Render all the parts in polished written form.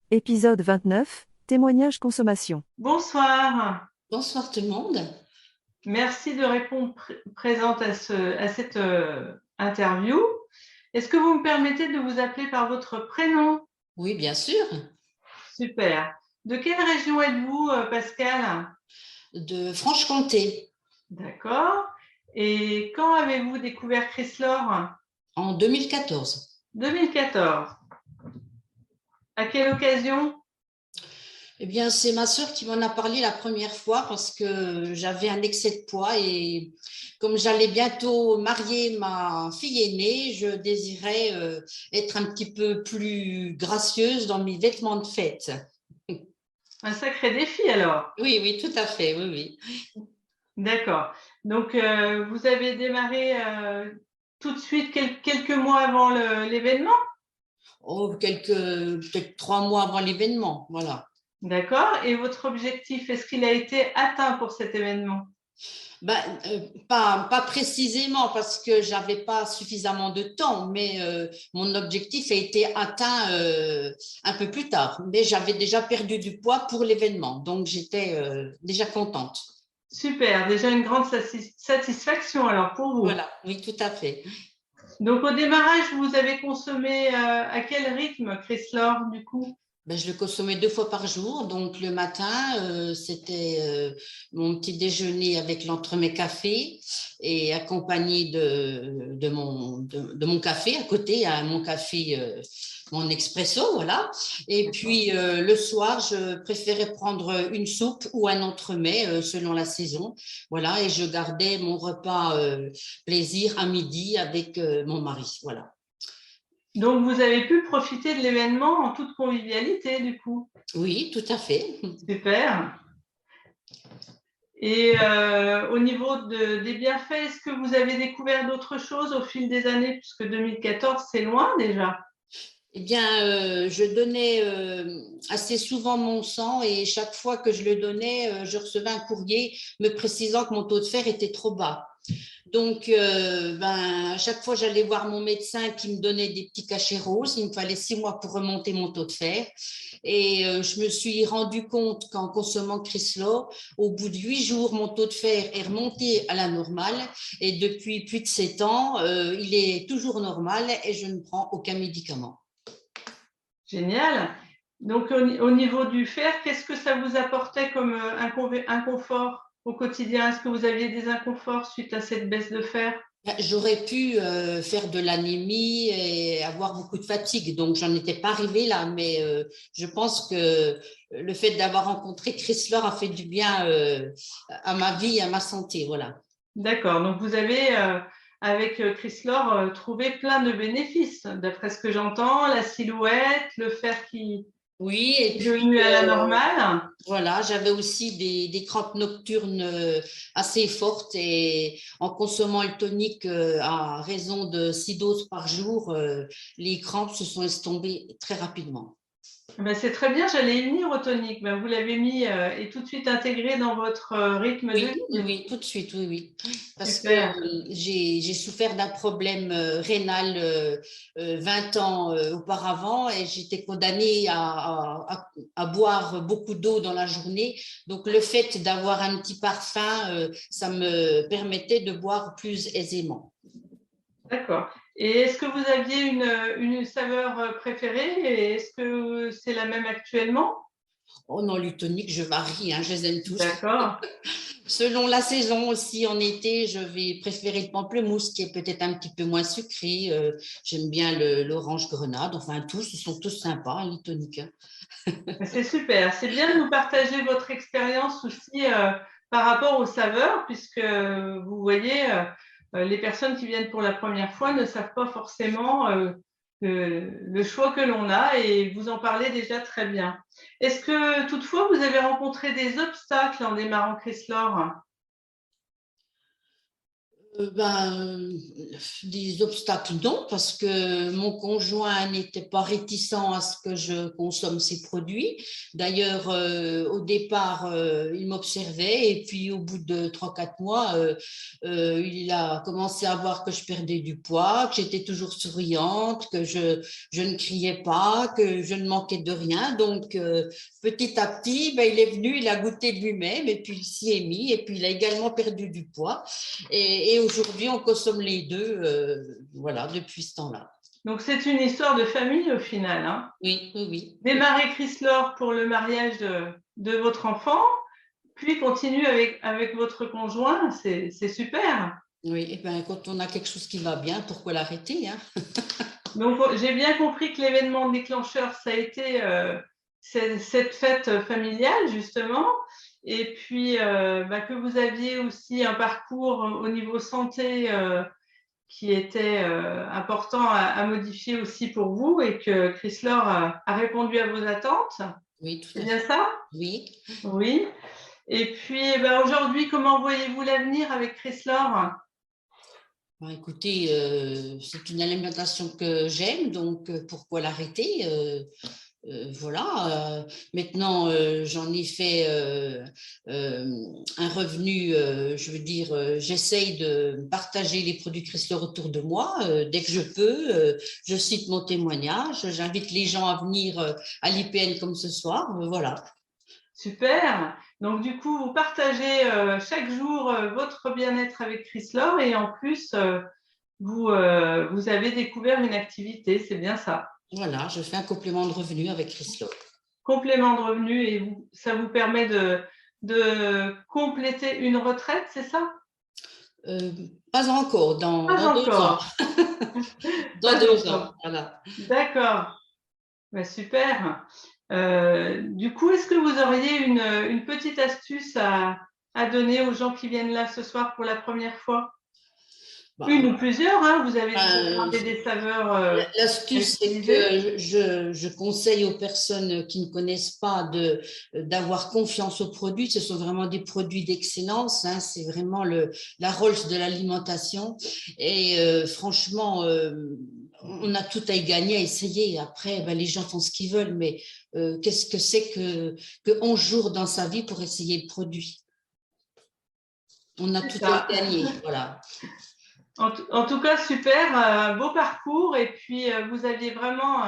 Épisode 29, témoignage consommation. Bonsoir, Bonsoir tout le monde. merci de répondre présente à cette interview. Est-ce que vous me permettez de vous appeler par votre prénom? Oui, bien sûr, Super. De quelle région êtes-vous, Pascal? de Franche-Comté D'accord. Et quand avez-vous découvert Chryslor? en 2014. 2014. À quelle occasion? Eh bien, c'est ma sœur qui m'en a parlé la première fois parce que j'avais un excès de poids et comme j'allais bientôt marier ma fille aînée, je désirais être un petit peu plus gracieuse dans mes vêtements de fête. Un sacré défi alors. Oui, oui, tout à fait, oui, oui. D'accord. Donc, vous avez démarré tout de suite quelques mois avant l'événement? Oh, peut-être 3 mois avant l'événement, voilà. D'accord. Et votre objectif, est-ce qu'il a été atteint pour cet événement? Ben, pas précisément parce que j'avais pas suffisamment de temps, mais mon objectif a été atteint un peu plus tard. Mais j'avais déjà perdu du poids pour l'événement, donc j'étais déjà contente. Super, déjà une grande satisfaction alors pour vous. Voilà, oui, tout à fait. Donc au démarrage, vous avez consommé à quel rythme, Chryslor, du coup? Ben, je le consommais 2 fois par jour. Donc, le matin, c'était mon petit déjeuner avec l'entremets café et accompagné de mon café à côté, hein, mon café, mon expresso, voilà. Et puis, le soir, je préférais prendre une soupe ou un entremets selon la saison. Voilà. Et je gardais mon repas plaisir à midi avec mon mari. Voilà. Donc vous avez pu profiter de l'événement en toute convivialité, du coup. Oui, tout à fait. Super. Et au niveau des bienfaits, est-ce que vous avez découvert d'autres choses au fil des années, puisque 2014, c'est loin déjà? Eh bien, je donnais assez souvent mon sang et chaque fois que je le donnais, je recevais un courrier me précisant que mon taux de fer était trop bas. Donc, à chaque fois, j'allais voir mon médecin qui me donnait des petits cachets roses. Il me fallait 6 mois pour remonter mon taux de fer. Et je me suis rendu compte qu'en consommant Chrysler, au bout de 8 jours, mon taux de fer est remonté à la normale. Et depuis plus de 7 ans, il est toujours normal et je ne prends aucun médicament. Génial. Donc, au niveau du fer, qu'est-ce que ça vous apportait comme inconfort au quotidien? Est-ce que vous aviez des inconforts suite à cette baisse de fer? J'aurais pu faire de l'anémie et avoir beaucoup de fatigue, donc j'en étais pas arrivée là, mais je pense que le fait d'avoir rencontré Chrysler a fait du bien à ma vie et à ma santé, voilà. D'accord. Donc, vous avez, avec Chrysler, trouvé plein de bénéfices, d'après ce que j'entends, la silhouette, le fer qui Oui, et est puis devenu à la normale. voilà, j'avais aussi des crampes nocturnes assez fortes et en consommant le tonique à raison de 6 doses par jour, les crampes se sont estompées très rapidement. Ben, c'est très bien, j'allais y venir au tonique. Ben, vous l'avez mis et tout de suite intégré dans votre rythme de Oui, oui, vie. oui, tout de suite, oui, oui. Parce que Super. j'ai souffert d'un problème rénal 20 ans auparavant et j'étais condamnée à boire beaucoup d'eau dans la journée. Donc, le fait d'avoir un petit parfum, ça me permettait de boire plus aisément. D'accord. Et est-ce que vous aviez une saveur préférée et est-ce que c'est la même actuellement? Oh non, les toniques, je varie, hein, je les aime tous. D'accord. Selon la saison aussi, en été, je vais préférer le pamplemousse qui est peut-être un petit peu moins sucré. J'aime bien l'orange grenade. Enfin, tous, ils sont tous sympas, hein, les toniques, hein. C'est super. C'est bien de nous partager votre expérience aussi par rapport aux saveurs, puisque vous voyez, les personnes qui viennent pour la première fois ne savent pas forcément le choix que l'on a et vous en parlez déjà très bien. Est-ce que toutefois vous avez rencontré des obstacles en démarrant Chrysler? Des obstacles, non, parce que mon conjoint n'était pas réticent à ce que je consomme ces produits. D'ailleurs, au départ, il m'observait et puis au bout de 3 4 mois, il a commencé à voir que je perdais du poids, que j'étais toujours souriante, que je ne criais pas, que je ne manquais de rien. Donc, petit à petit, il est venu, il a goûté de lui-même et puis il s'y est mis et puis il a également perdu du poids. Et aujourd'hui, on consomme les deux, voilà, depuis ce temps-là. Donc, c'est une histoire de famille au final, hein. Oui, oui, oui. Démarrer Chryslore pour le mariage de votre enfant, puis continue avec votre conjoint, c'est super. Oui, et ben, quand on a quelque chose qui va bien, pourquoi l'arrêter, hein? Donc, j'ai bien compris que l'événement déclencheur, ça a été cette fête familiale, justement, et puis que vous aviez aussi un parcours au niveau santé qui était important à modifier aussi pour vous et que Chryslore a répondu à vos attentes. Oui, tout C'est à bien fait. ça? Oui. Oui. Et puis, aujourd'hui, comment voyez-vous l'avenir avec Chryslore? Écoutez, c'est une alimentation que j'aime, donc pourquoi l'arrêter? Voilà. Maintenant, j'en ai fait un revenu, je veux dire, j'essaye de partager les produits Chrysler autour de moi dès que je peux. Je cite mon témoignage, j'invite les gens à venir à l'IPN comme ce soir. Voilà. Super. Donc, du coup, vous partagez chaque jour votre bien-être avec Chryslore et en plus, vous avez découvert une activité, c'est bien ça. Voilà, je fais un complément de revenu avec Chrysler. Complément de revenu et ça vous permet de compléter une retraite, c'est ça? Pas encore, dans Pas 2 ans. encore. Dans Pas 2 ans, encore. voilà. D'accord. Super. Du coup, est-ce que vous auriez une petite astuce à donner aux gens qui viennent là ce soir pour la première fois? Bah, Une ou plusieurs, hein, vous avez euh, demandé des saveurs à L'astuce, c'est utiliser. que je conseille aux personnes qui ne connaissent pas d'avoir confiance aux produits. Ce sont vraiment des produits d'excellence, hein. C'est vraiment la Rolls de l'alimentation. Et franchement, on a tout à y gagner, à essayer. Après, les gens font ce qu'ils veulent, mais qu'est-ce que c'est que 11 jours dans sa vie pour essayer le produit? On a tout à y gagner, voilà. En tout cas, super, beau parcours. Et puis, vous aviez vraiment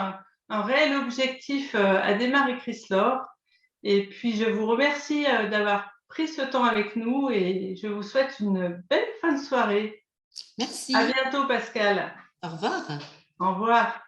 un réel objectif à démarrer Chryslore. Et puis, je vous remercie d'avoir pris ce temps avec nous et je vous souhaite une belle fin de soirée. À Merci. bientôt, Pascal. Au revoir. Au revoir.